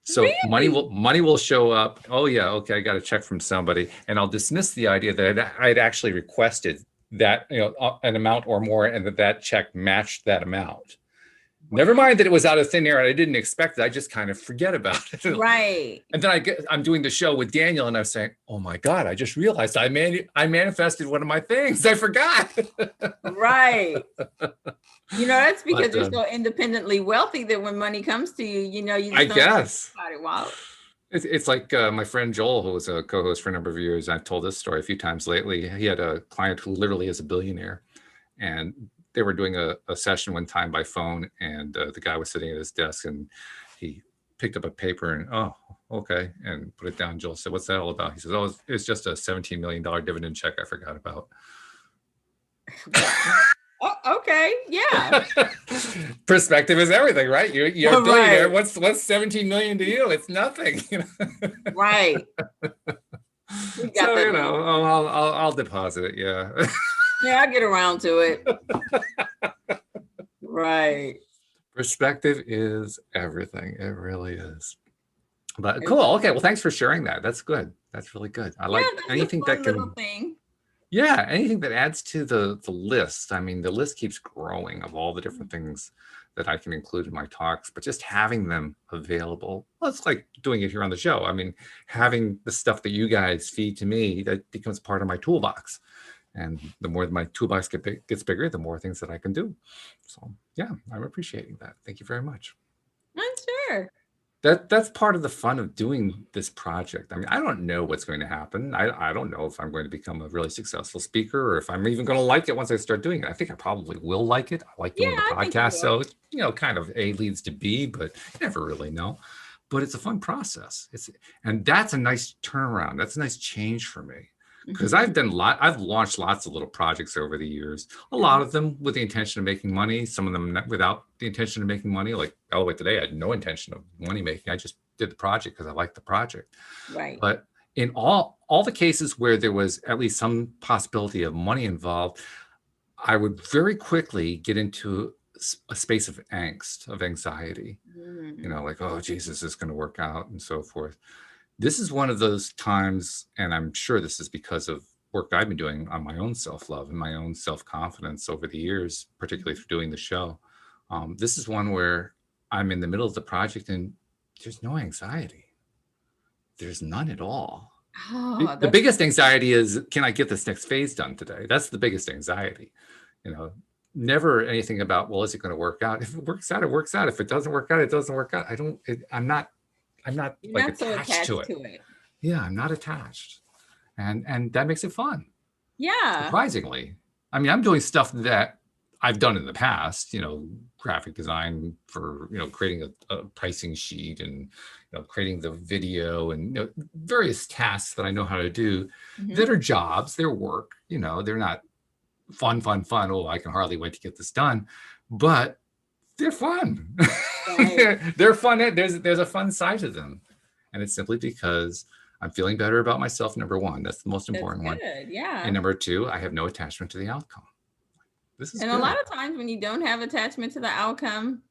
So Really? money will show up. Oh yeah, okay, I got a check from somebody, and I'll dismiss the idea that I'd actually requested that an amount or more, and that check matched that amount. Never Wow. mind that it was out of thin air and I didn't expect it. I just kind of forget about it. Right. And then I'm doing the show with Daniel, and I'm saying, "Oh my God, I just realized I manifested one of my things. I forgot." Right. That's because But you're so independently wealthy that when money comes to you, you I just don't think guess about it. Wow. it's like my friend Joel, who was a co-host for a number of years. I've told this story a few times lately. He had a client who literally is a billionaire, and they were doing a session one time by phone, and the guy was sitting at his desk, and he picked up a paper and, oh, okay, and put it down. Joel said, "What's that all about?" He says, "Oh, it's just a $17 million dividend check I forgot about." Wow. Oh, okay. Yeah. Perspective is everything, right? You're a billionaire. Right. What's 17 million to you? It's nothing. Right. We got So that down. I'll deposit it. Yeah. Yeah, I get around to it. Right. Perspective is everything. It really is. But And cool. Okay. Well, thanks for sharing that. That's good. That's really good. I yeah, like that's a anything that fun little can, thing. yeah, anything that adds to the list. I mean, the list keeps growing of all the different things that I can include in my talks, but just having them available, well, it's like doing it here on the show. I mean, having the stuff that you guys feed to me, that becomes part of my toolbox. And the more my toolbox gets bigger, the more things that I can do. So yeah, I'm appreciating that. Thank you very much. I'm sure. that's part of the fun of doing this project. I mean, I don't know what's going to happen. I don't know if I'm going to become a really successful speaker or if I'm even going to like it once I start doing it. I think I probably will like it. I like Yeah, doing the I think you podcast. will. So, kind of A leads to B, but you never really know. But it's a fun process. And that's a nice turnaround. That's a nice change for me. Because Mhm, I've launched lots of little projects over the years. A lot mhm. of them with the intention of making money. Some of them without the intention of making money. Like Elevate Today, I had no intention of money making. I just did the project because I liked the project. Right. But in all the cases where there was at least some possibility of money involved, I would very quickly get into a space of angst, of anxiety. Mm. Like, oh, Jesus, is going to work out and so forth. This is one of those times, and I'm sure this is because of work I've been doing on my own self-love and my own self-confidence over the years, particularly Mhm. through doing the show. This is one where I'm in the middle of the project and there's no anxiety. There's none at all. Oh, The that's biggest anxiety is, can I get this next phase done today? That's the biggest anxiety. You know, Never anything about, well, is it going to work out? If it works out, it works out. If it doesn't work out, it doesn't work out. I'm not you're like not so attached to attached it. to it. Yeah, I'm not attached. And that makes it fun, Yeah. surprisingly. I mean, I'm doing stuff that I've done in the past, graphic design for, creating a pricing sheet and, creating the video and, various tasks that I know how to do that Mhm. are jobs, they're work, they're not fun, fun, fun. Oh, I can hardly wait to get this done. But they're fun. Right. They're fun. There's a fun side to them. And it's simply because I'm feeling better about myself. Number one, that's the most That's important one. good. And Yeah. number two, I have no attachment to the outcome. This is And a lot good. of times when you don't have attachment to the outcome,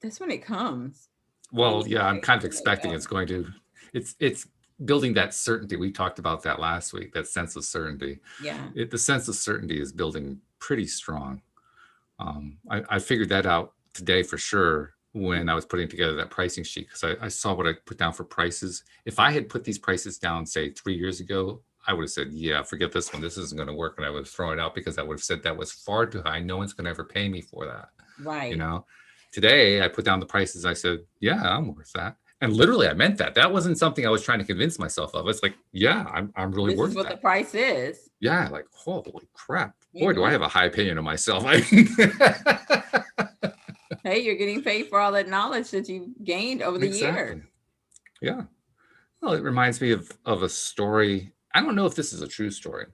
that's when it comes. And Well, you're yeah, I'm like, kind of oh my expecting God. it's going to, it's building that certainty. We talked about that last week, that sense of certainty. Yeah. The sense of certainty is building pretty strong. I figured that out today for sure when I was putting together that pricing sheet because I saw what I put down for prices. If I had put these prices down, say 3 years ago, I would have said, yeah, forget this one. This isn't going to work. And I would have thrown it out because I would have said that was far too high. No one's going to ever pay me for that. You Right. know, Today I put down the prices. I said, yeah, I'm worth that. And literally I meant that. That wasn't something I was trying to convince myself of. It's like, yeah, I'm really This is worth what the that. price is. Yeah, like, holy crap. Boy, do I Mhm. have a high opinion of myself. I mean, Hey, you're getting paid for all that knowledge that you've gained over the years. exactly. Yeah. Well, it reminds me of a story. I don't know if this is a true story,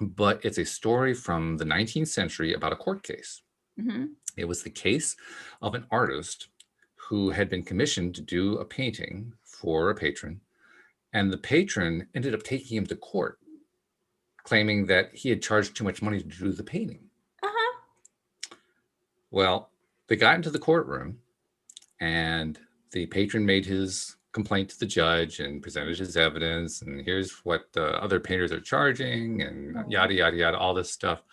but it's a story from the 19th century about a court case. Mhm. It was the case of an artist who had been commissioned to do a painting for a patron, and the patron ended up taking him to court, claiming that he had charged too much money to do the painting. Uh-huh. Well, they got into the courtroom, and the patron made his complaint to the judge and presented his evidence. And here's what the other painters are charging, and Oh. yada, yada, yada, all this stuff.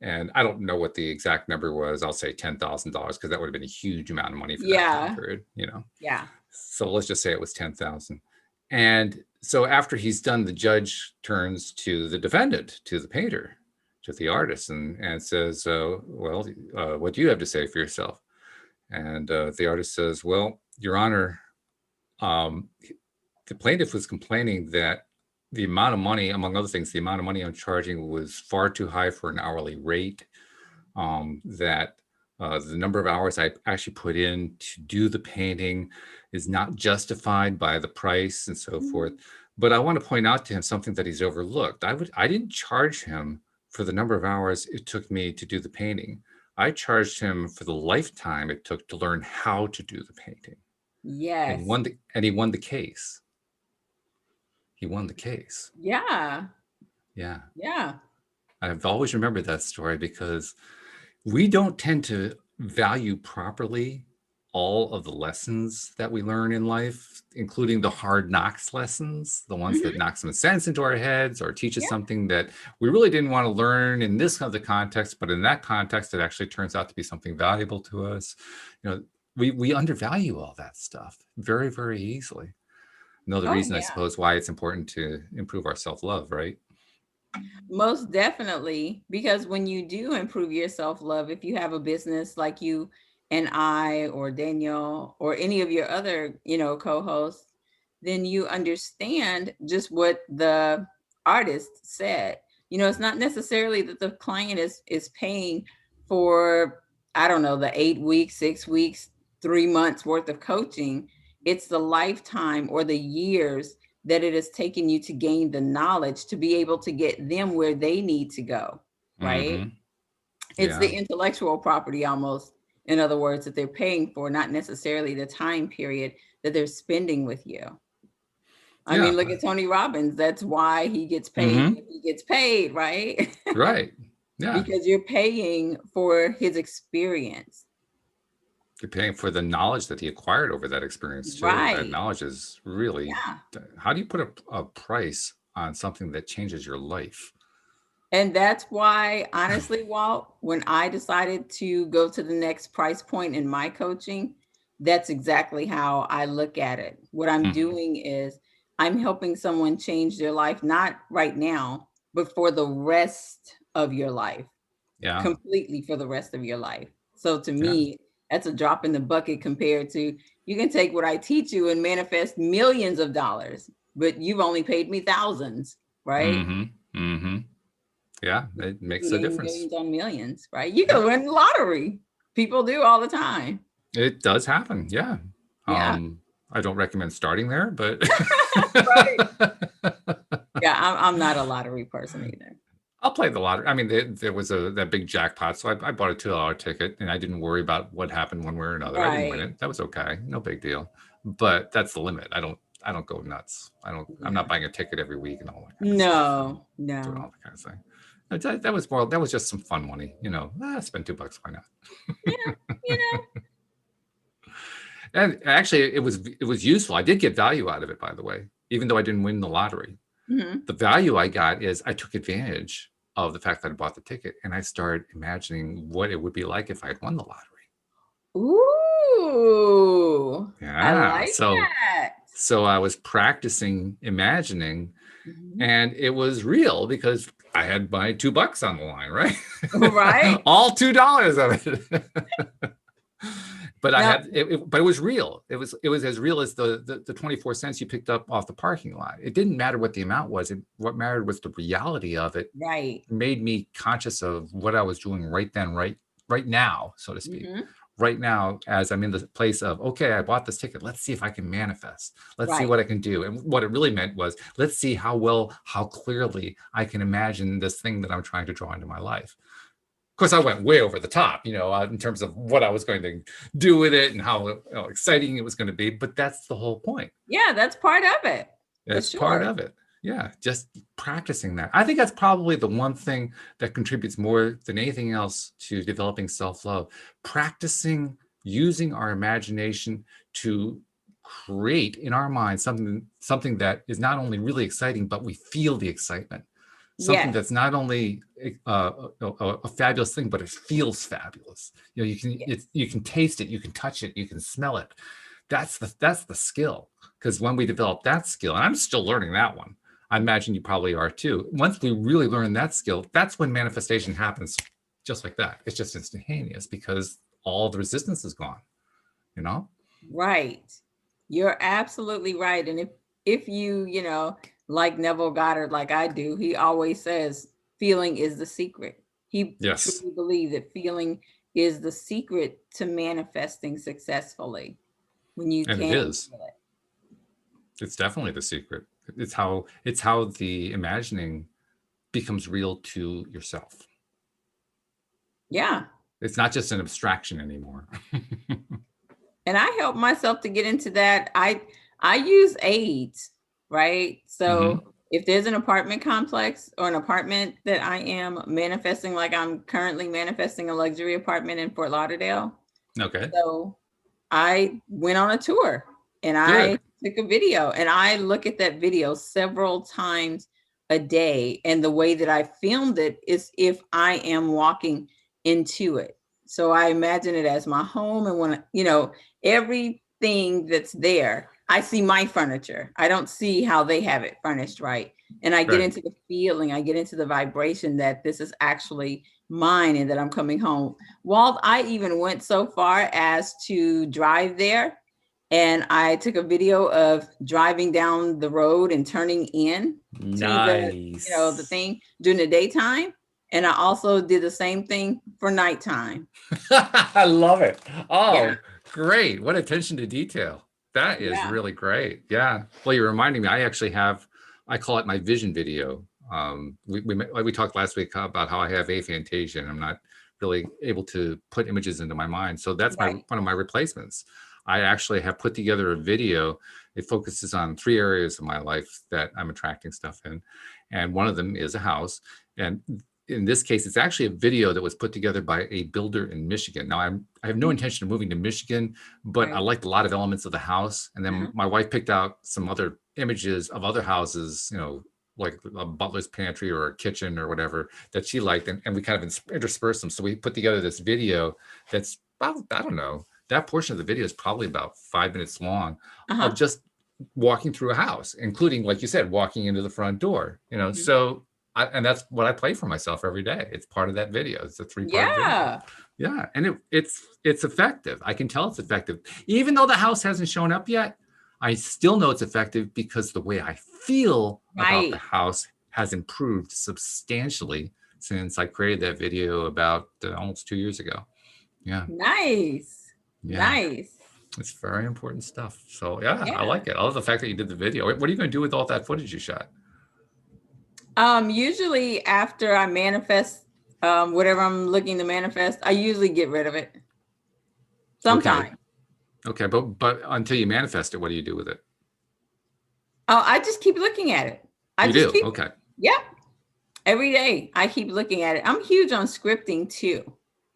And I don't know what the exact number was. I'll say $10,000 because that would have been a huge amount of money for that time Yeah. period. Yeah. So let's just say it was 10,000. And so after he's done, the judge turns to the defendant, to the painter, to the artist, and says, well, what do you have to say for yourself? And the artist says, well, Your Honor, um, the plaintiff was complaining that the amount of money, among other things, the amount of money I'm charging was far too high for an hourly rate, that the number of hours I actually put in to do the painting is not justified by the price and so forth. Mhm. But I want to point out to him something that he's overlooked. I didn't charge him for the number of hours it took me to do the painting. I charged him for the lifetime it took to learn how to do the painting. And Yes. he won the case. He won the case. Yeah. Yeah. Yeah. I've always remembered that story because we don't tend to value properly all of the lessons that we learn in life, including the hard knocks lessons, the ones that Mhm. knock some sense into our heads or teach us Yeah. something that we really didn't want to learn in this other context, but in that context, it actually turns out to be something valuable to us. You know, we undervalue all that stuff very, very easily. Another Oh, reason, I yeah. suppose, why it's important to improve our self-love, right? Most definitely, because when you do improve your self-love, if you have a business like you and I or Daniel or any of your other, co-hosts, then you understand just what the artist said. It's not necessarily that the client is paying for, I don't know, the 8 weeks, 6 weeks, 3 months worth of coaching. It's the lifetime or the years that it has taken you to gain the knowledge to be able to get them where they need to go, right? Mm-hmm. It's Yeah. the intellectual property almost, in other words, that they're paying for, not necessarily the time period that they're spending with you. I mean, look at Tony Robbins. That's why he gets paid. Mm-hmm. He gets paid, right? Right. Yeah. Because you're paying for his experience. You're paying for the knowledge that he acquired over that experience too. Right. That knowledge is really, how do you put a price on something that changes your life? And that's why, honestly, Walt, when I decided to go to the next price point in my coaching, that's exactly how I look at it. What I'm doing is I'm helping someone change their life, not right now, but for the rest of your life. Yeah. Completely for the rest of your life. So to me, that's a drop in the bucket compared to, you can take what I teach you and manifest millions of dollars, but you've only paid me thousands, right? Mm-hmm. Mm-hmm. Yeah, it makes a difference. Millions on millions, right? You can win the lottery. People do all the time. It does happen. Yeah. Yeah. I don't recommend starting there, but yeah, I'm not a lottery person either. I'll play the lottery. I mean, there was that big jackpot, so I bought a $2 ticket, and I didn't worry about what happened one way or another. I didn't win it. That was okay. No big deal. But that's the limit. I don't go nuts. I'm not buying a ticket every week and all that kind of stuff. No. Doing all that kind of thing. That was just some fun money, spend $2, why not? Yeah. And actually, it was useful. I did get value out of it, by the way, even though I didn't win the lottery. Mm-hmm. The value I got is I took advantage of the fact that I bought the ticket, and I started imagining what it would be like if I had won the lottery. Ooh. Yeah. I like that. So I was practicing imagining, and it was real because I had my $2 on the line, right? Right. All $2 of it. But but it was real. It was as real as the 24 cents you picked up off the parking lot. It didn't matter what the amount was. What mattered was the reality of it. Right. It made me conscious of what I was doing right then, right now, so to speak. Right now, as I'm in the place of, okay, I bought this ticket. Let's see if I can manifest. Let's see what I can do. And what it really meant was, let's see how clearly I can imagine this thing that I'm trying to draw into my life. Of course, I went way over the top, in terms of what I was going to do with it and how exciting it was going to be. But that's the whole point. Yeah, that's part of it. That's part of it. Yeah, just practicing that. I think that's probably the one thing that contributes more than anything else to developing self-love. Practicing using our imagination to create in our mind something that is not only really exciting, but we feel the excitement. Something that's not only a fabulous thing, but it feels fabulous. You can taste it, you can touch it, you can smell it. That's the skill. Because when we develop that skill, and I'm still learning that one, I imagine you probably are too. Once we really learn that skill, that's when manifestation happens, just like that. It's just instantaneous because all the resistance is gone. Right. You're absolutely right. And if you like Neville Goddard, like I do, he always says feeling is the secret. He truly believes that feeling is the secret to manifesting successfully. When you and it is. It's definitely the secret. It's how the imagining becomes real to yourself. Yeah. It's not just an abstraction anymore. And I help myself to get into that. I use aids, right? So if there's an apartment complex or an apartment that I am manifesting, like I'm currently manifesting a luxury apartment in Fort Lauderdale. Okay. So I went on a tour and I took a video, and I look at that video several times a day. And the way that I filmed it is if I am walking into it. So I imagine it as my home, and when everything that's there, I see my furniture. I don't see how they have it furnished, right? And I get into the feeling, I get into the vibration that this is actually mind and that I'm coming home. Walt, I even went so far as to drive there, and I took a video of driving down the road and turning in to the Nice. thing during the daytime. And I also did the same thing for nighttime. I love it. Yeah. Oh, great. What attention to detail. That is Yeah. really great. Yeah. Well, you're reminding me, I call it my vision video. We talked last week about how I have aphantasia and I'm not really able to put images into my mind. So that's Right. one of my replacements. I actually have put together a video. It focuses on 3 areas of my life that I'm attracting stuff in. And one of them is a house. And in this case, it's actually a video that was put together by a builder in Michigan. Now, I have no intention of moving to Michigan, but I Right. liked a lot of elements of the house. And then Uh-huh. my wife picked out some other images of other houses, like a butler's pantry or a kitchen or whatever that she liked. And we kind of interspersed them. So we put together this video that's about, I don't know, that portion of the video is probably about 5 minutes long of Uh-huh. just walking through a house, including, like you said, walking into the front door, Mhm. so and that's what I play for myself every day. It's part of that video. It's a 3-part video. Yeah. Yeah. And it's effective. I can tell it's effective. Even though the house hasn't shown up yet, I still know it's effective because the way I feel about the Right. house has improved substantially since I created that video about almost 2 years ago. Yeah. Nice. Yeah. Nice. It's very important stuff. So yeah, I Yeah. like it. I love the fact that you did the video. What are you going to do with all that footage you shot? Usually after I manifest whatever I'm looking to manifest, I usually get rid of it. Okay. Sometime. Okay, but until you manifest it, what do you do with it? Oh, I just keep looking at it. You do? Okay. Yep. Every day I keep looking at it. I'm huge on scripting too.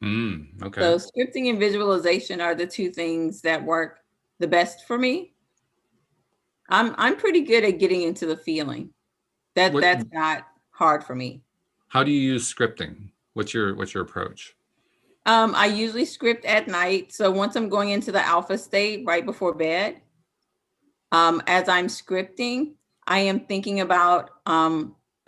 Okay. So scripting and visualization are the 2 things that work the best for me. I'm pretty good at getting into the feeling. What? That's not hard for me. How do you use scripting? What's your approach? I usually script at night. So once I'm going into the alpha state right before bed, as I'm scripting, I am thinking about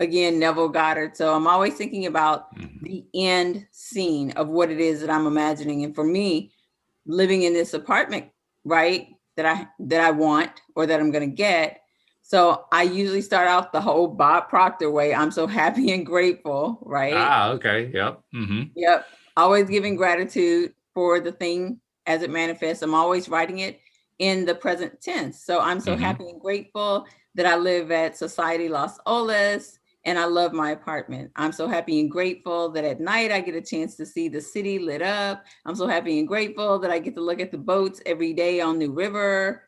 again Neville Goddard. So I'm always thinking about the end scene of what it is that I'm imagining. And for me, living in this apartment, right, that I want or that I'm going to get. So I usually start out the whole Bob Proctor way. I'm so happy and grateful, right? Okay. Yep. Yep. Always giving gratitude for the thing as it manifests. I'm always writing it in the present tense. So I'm so happy and grateful that I live at Society Los Olas and I love my apartment. I'm so happy and grateful that at night I get a chance to see the city lit up. I'm so happy and grateful that I get to look at the boats every day on New River,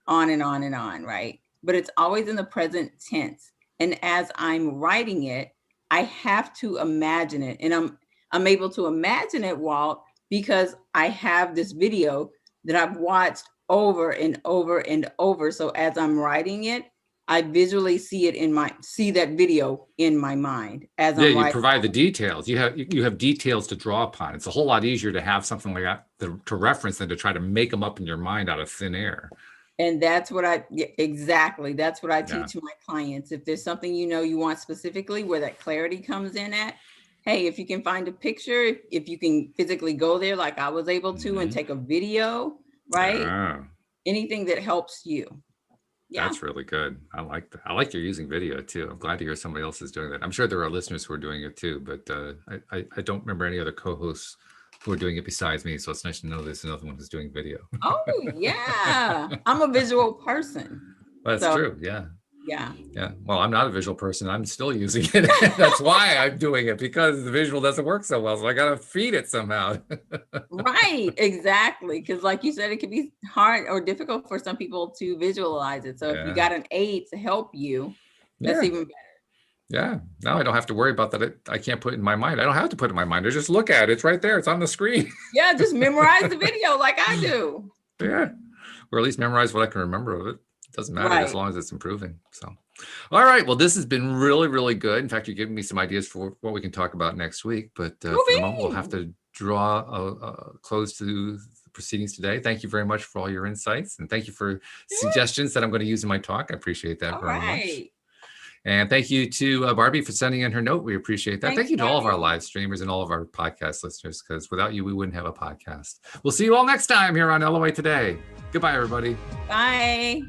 on and on and on, right? But it's always in the present tense. And as I'm writing it, I have to imagine it. And I'm able to imagine it, Walt, because I have this video that I've watched over and over and over. So as I'm writing it, I visually see that video in my mind as Yeah, I'm you writing. provide the details. You have details to draw upon. It's a whole lot easier to have something like that to reference than to try to make them up in your mind out of thin air. And that's what exactly. That's what I teach my clients. If there's something you want specifically where that clarity comes in at, hey, if you can find a picture, if you can physically go there like I was able to and take a video, right? Anything that helps you. Yeah. That's really good. I like that. I like you're using video too. I'm glad to hear somebody else is doing that. I'm sure there are listeners who are doing it too, but I don't remember any other co-hosts who are doing it besides me. So it's nice to know there's another one who's doing video. Oh yeah. I'm a visual person. That's true. Yeah. Yeah. Yeah. Well, I'm not a visual person. I'm still using it. That's why I'm doing it, because the visual doesn't work so well. So I got to feed it somehow. Right. Exactly. Because like you said, it can be hard or difficult for some people to visualize it. So if you got an aid to help you, that's even better. Yeah. Now I don't have to worry about that. I can't put it in my mind. I don't have to put it in my mind. I just look at it. It's right there. It's on the screen. Yeah. Just memorize the video like I do. Yeah. Or at least memorize what I can remember of it. Doesn't matter as long as it's improving. So, all right. Well, this has been really, really good. In fact, you're giving me some ideas for what we can talk about next week. But for the moment, we'll have to draw a close to the proceedings today. Thank you very much for all your insights. And thank you for suggestions that I'm going to use in my talk. I appreciate that very much. And thank you to Barbie for sending in her note. We appreciate that. Thanks, Thank you to all of our Barbie. live streamers and all of our podcast listeners, because without you, we wouldn't have a podcast. We'll see you all next time here on LOA Today. Goodbye, everybody. Bye.